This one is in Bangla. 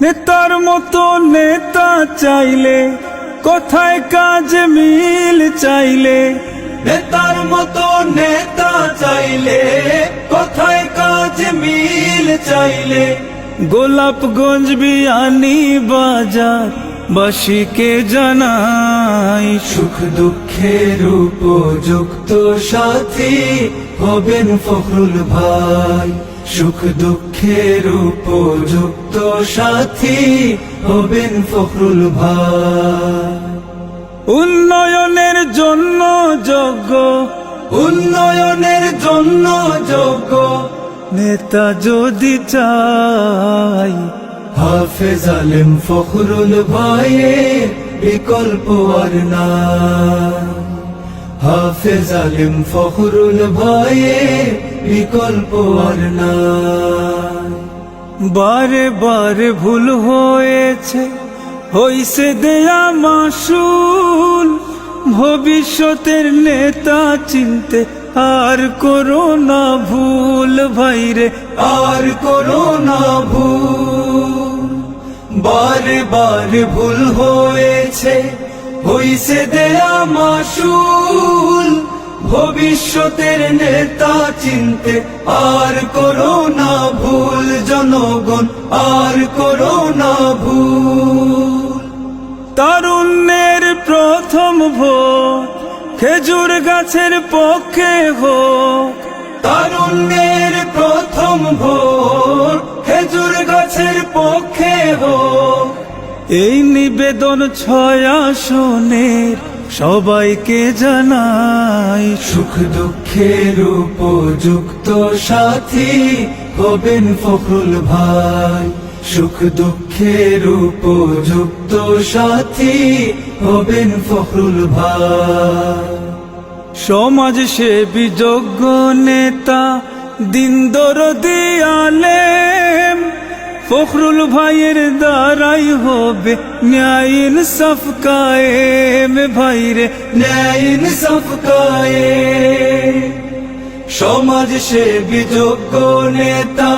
নেতার মতো নেতা চাইলে কোথায় কাজ মিল চাইলে, নেতার মতো নেতা চাইলে কোথায় কাজ মিল চাইলে, গোলাপগঞ্জ বিয়ানী বাজার বাসীকে জানাই, সুখ দুঃখের উপযুক্ত সাথী হবেন ফখরুল ভাই। সুখ দুঃখের উপযুক্ত সাথী হবেন ফখরুল ভাই। উন্নয়নের জন্য যোগ্য, উন্নয়নের জন্য যোগ্য নেতা যদি চাই, হাফেজ আলেম ফখরুল ভাইয়ের বিকল্প আর নাই। হাফেজ আলেম ফখরুল ভাইয়ের বিকল্প আর নাই। বারে বারে ভুল হয়েছে, হইছে দেয়া মাসুল, ভবিষ্যতের নেতা চিনতে আর করো না ভুল ভাইরে, আর করো না ভুল। বারে বারে ভুল হয়েছে, হইছে দেয়া মাসুল, ভবিষ্যতের নেতা চিনতে আর করো না ভুল। জনগণ আর করো না ভুল। তারুণ্যের প্রথম ভোট খেজুর গাছের পক্ষে হোক, তারুণ্যের প্রথম ভোট খেজুর গাছের পক্ষে হোক। এই নিবেদন 6 আসনের সবাইকে জানাই, সুখ দুঃখের উপযুক্ত সাথী হবেন ফখরুল ভাই। সুখ দুঃখের উপযুক্ত সাথী হবেন ফখরুল ভাই। সমাজ সেবী যোগ্য নেতা দিন দরদি আলেম, ফখরুল ভাইয়ের দ্বারাই হবে ন্যায় ইনসাফ কায়েম ভাইরে, ন্যায় ইনসাফ কায়েম। সমাজ সেবী যোগ্য নেতা